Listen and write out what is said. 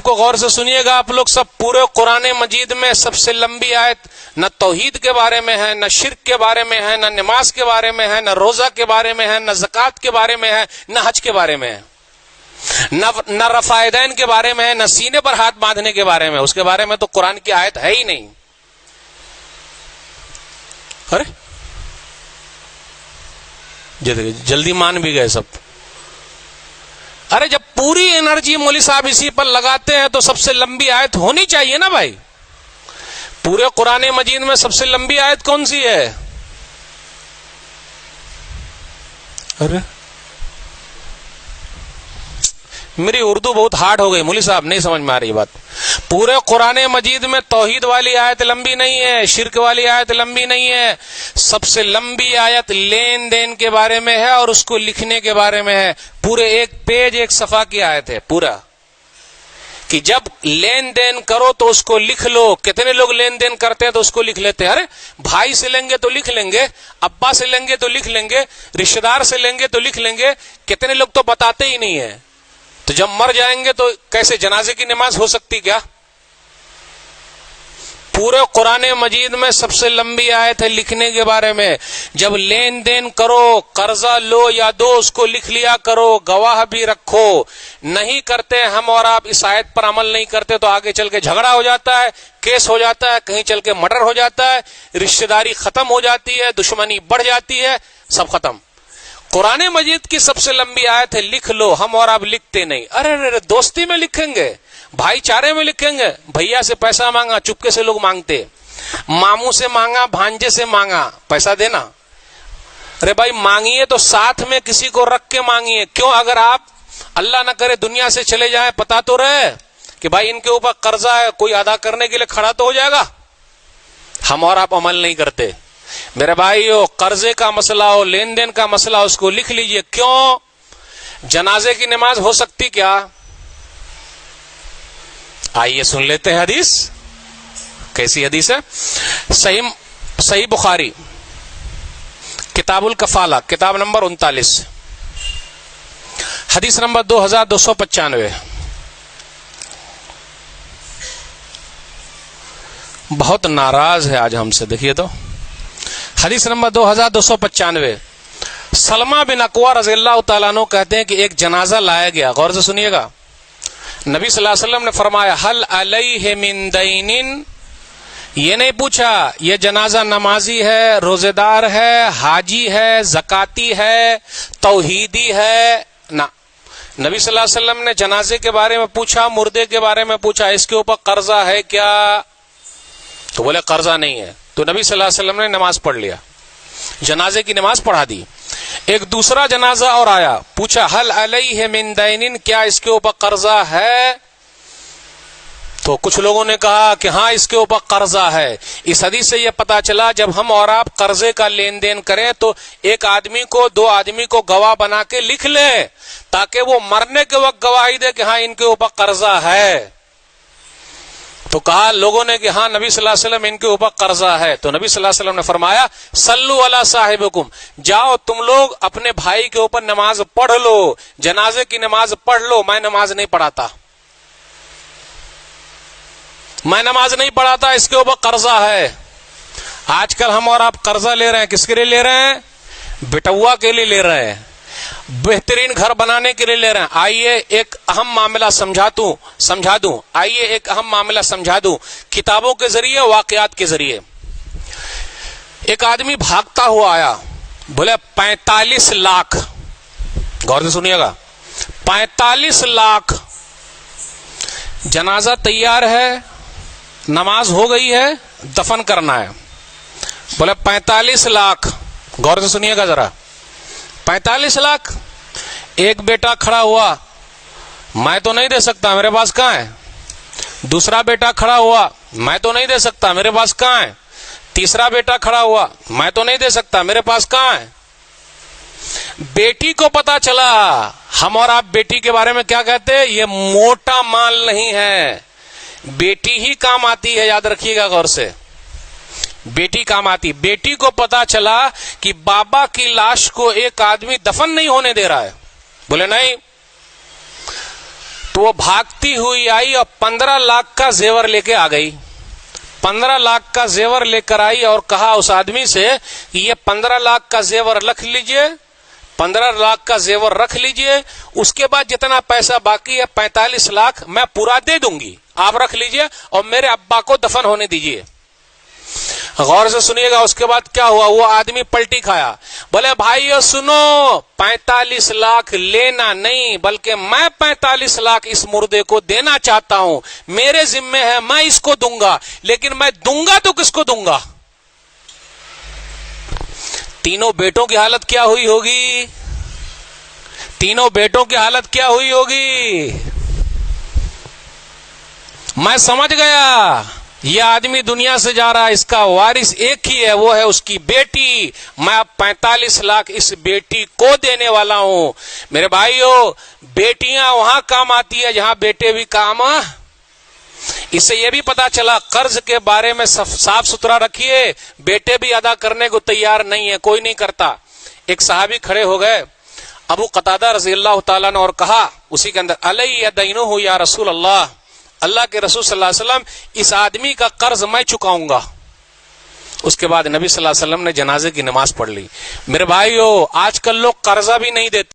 کو غور سے سنیے گا آپ لوگ سب. پورے قرآن مجید میں سب سے لمبی آیت نہ توحید کے بارے میں ہے، نہ شرک کے بارے میں ہے، نہ نماز کے بارے میں ہے، نہ روزہ کے بارے میں ہے، نہ زکوٰۃ کے بارے میں ہے، نہ حج کے بارے میں ہے، نہ رفع یدین کے بارے میں ہے، نہ سینے پر ہاتھ باندھنے کے بارے میں. اس کے بارے میں تو قرآن کی آیت ہے ہی نہیں. ارے جلدی مان بھی گئے سب. ارے جب پوری انرجی مولوی صاحب اسی پر لگاتے ہیں تو سب سے لمبی آیت ہونی چاہیے نا بھائی. پورے قرآن مجید میں سب سے لمبی آیت کون سی ہے؟ ارے میری اردو بہت ہارڈ ہو گئی مولوی صاحب، نہیں سمجھ میں آ رہی بات. پورے قرآن مجید میں توحید والی آیت لمبی نہیں ہے، شرک والی آیت لمبی نہیں ہے. سب سے لمبی آیت لین دین کے بارے میں ہے اور اس کو لکھنے کے بارے میں ہے. پورے ایک پیج ایک صفحہ کی آیت ہے پورا، کہ جب لین دین کرو تو اس کو لکھ لو. کتنے لوگ لین دین کرتے ہیں تو اس کو لکھ لیتے ہیں. ارے بھائی سے لیں گے تو لکھ لیں گے، ابا سے لیں گے تو لکھ لیں گے، رشتہ دار سے لیں گے تو لکھ لیں گے. کتنے لوگ تو بتاتے ہی نہیں ہیں. تو جب مر جائیں گے تو کیسے جنازے کی نماز ہو سکتی کیا؟ پورے قرآن مجید میں سب سے لمبی آیت ہے لکھنے کے بارے میں. جب لین دین کرو، قرضہ لو یا دو، اس کو لکھ لیا کرو، گواہ بھی رکھو. نہیں کرتے ہم اور آپ اس آیت پر عمل نہیں کرتے تو آگے چل کے جھگڑا ہو جاتا ہے، کیس ہو جاتا ہے، کہیں چل کے مرڈر ہو جاتا ہے، رشتہ داری ختم ہو جاتی ہے، دشمنی بڑھ جاتی ہے، سب ختم. قرآن مجید کی سب سے لمبی آیت ہے لکھ لو. ہم اور آپ لکھتے نہیں. ارے دوستی میں لکھیں گے، بھائی چارے میں لکھیں گے. بھیا سے پیسہ مانگا، چپکے سے لوگ مانگتے. ماموں سے مانگا، بھانجے سے مانگا، پیسہ دینا. ارے بھائی مانگیے تو ساتھ میں کسی کو رکھ کے مانگیے. کیوں؟ اگر آپ اللہ نہ کرے دنیا سے چلے جائیں، پتا تو رہے کہ بھائی ان کے اوپر قرضہ ہے، کوئی ادا کرنے کے لیے کھڑا تو ہو جائے گا. ہم اور آپ عمل نہیں کرتے. میرے بھائی قرضے کا مسئلہ ہو، لین دین کا مسئلہ، اس کو لکھ لیجئے. کیوں؟ جنازے کی نماز ہو سکتی کیا؟ آئیے سن لیتے ہیں حدیث. کیسی حدیث ہے؟ صحیح بخاری کتاب الکفالہ، کتاب نمبر 39، حدیث نمبر 2295. بہت ناراض ہے آج ہم سے. دیکھیے تو حدیث نمبر 2295. سلمہ بن اکوع رضی اللہ تعالیٰ عنہ کہتے ہیں کہ ایک جنازہ لایا گیا. غور سے سنیے گا. نبی صلی اللہ علیہ وسلم نے فرمایا حل علیہ من دین. یہ نہیں پوچھا یہ جنازہ نمازی ہے، روزے دار ہے، حاجی ہے، زکاتی ہے، توحیدی ہے. نہ، نبی صلی اللہ علیہ وسلم نے جنازے کے بارے میں پوچھا، مردے کے بارے میں پوچھا، اس کے اوپر قرضہ ہے کیا؟ تو بولے قرضہ نہیں ہے. تو نبی صلی اللہ علیہ وسلم نے نماز پڑھ لیا، جنازے کی نماز پڑھا دی. ایک دوسرا جنازہ اور آیا، پوچھا حل علیہ من دین، کیا اس کے اوپر قرضہ ہے؟ تو کچھ لوگوں نے کہا کہ ہاں اس کے اوپر قرضہ ہے. اس حدیث سے یہ پتا چلا جب ہم اور آپ قرضے کا لین دین کریں تو ایک آدمی کو، دو آدمی کو گواہ بنا کے لکھ لیں تاکہ وہ مرنے کے وقت گواہی دے کہ ہاں ان کے اوپر قرضہ ہے. تو کہا لوگوں نے کہ ہاں نبی صلی اللہ علیہ وسلم ان کے اوپر قرضہ ہے. تو نبی صلی اللہ علیہ وسلم نے فرمایا صلو علی صاحبکم، جاؤ تم لوگ اپنے بھائی کے اوپر نماز پڑھ لو، جنازے کی نماز پڑھ لو. میں نماز نہیں پڑھاتا، میں نماز نہیں پڑھاتا، اس کے اوپر قرضہ ہے. آج کل ہم اور آپ قرضہ لے رہے ہیں، کس کے لیے لے رہے ہیں؟ بٹوا کے لیے لے رہے ہیں، بہترین گھر بنانے کے لیے لے رہے ہیں. آئیے ایک اہم معاملہ سمجھا دوں. آئیے ایک اہم معاملہ سمجھا دوں کتابوں کے ذریعے، واقعات کے ذریعے. ایک آدمی بھاگتا ہوا آیا، بولے 45 لاکھ. غور سے سنیے گا، 45 لاکھ. جنازہ تیار ہے، نماز ہو گئی ہے، دفن کرنا ہے. بولے 45 لاکھ. غور سے سنیے گا ذرا، 45 لاکھ. ایک بیٹا کھڑا ہوا، میں تو نہیں دے سکتا، میرے پاس کہاں ہے. دوسرا بیٹا کھڑا ہوا، میں تو نہیں دے سکتا، میرے پاس کہاں ہے. تیسرا بیٹا کھڑا ہوا، میں تو نہیں دے سکتا، میرے پاس کہاں ہے. بیٹی کو پتا چلا. ہم اور آپ بیٹی کے بارے میں کیا کہتے ہیں؟ یہ موٹا مال نہیں ہے، بیٹی ہی کام آتی ہے. یاد رکھیے گا غور سے، بیٹی کام آتی. بیٹی کو پتا چلا کہ بابا کی لاش کو ایک آدمی دفن نہیں ہونے دے رہا ہے. بولے نہیں. تو وہ بھاگتی ہوئی آئی اور 15 لاکھ کا زیور لے کے آ گئی. 15 لاکھ کا زیور لے کر آئی اور کہا اس آدمی سے کہ یہ 15 لاکھ کا زیور رکھ لیجئے, 15 لاکھ کا زیور رکھ لیجئے, اس کے بعد جتنا پیسہ باقی ہے 45 لاکھ میں پورا دے دوں گی, آپ رکھ لیجئے اور میرے ابا کو دفن ہونے دیجئے. غور سے سنیے گا اس کے بعد کیا ہوا. وہ آدمی پلٹی کھایا, بولے بھائیو سنو, 45 لاکھ لینا نہیں بلکہ میں 45 لاکھ اس مردے کو دینا چاہتا ہوں, میرے ذمہ ہے, میں اس کو دوں گا, لیکن میں دوں گا تو کس کو دوں گا. تینوں بیٹوں کی حالت کیا ہوئی ہوگی, تینوں بیٹوں کی حالت کیا ہوئی ہوگی. میں سمجھ گیا یہ آدمی دنیا سے جا رہا ہے, اس کا وارث ایک ہی ہے, وہ ہے اس کی بیٹی. میں اب 45 لاکھ اس بیٹی کو دینے والا ہوں. میرے بھائیو, بیٹیاں وہاں کام آتی ہے جہاں بیٹے بھی کام. اس سے یہ بھی پتا چلا قرض کے بارے میں صاف ستھرا رکھیے, بیٹے بھی ادا کرنے کو تیار نہیں ہے, کوئی نہیں کرتا. ایک صحابی کھڑے ہو گئے ابو قتادہ رضی اللہ تعالیٰ نے, اور کہا اسی کے اندر, علی دینہ یا رسول اللہ, اللہ کے رسول صلی اللہ علیہ وسلم اس آدمی کا قرض میں چکاؤں گا. اس کے بعد نبی صلی اللہ علیہ وسلم نے جنازے کی نماز پڑھ لی. میرے بھائیو, آج کل لوگ قرضہ بھی نہیں دیتے.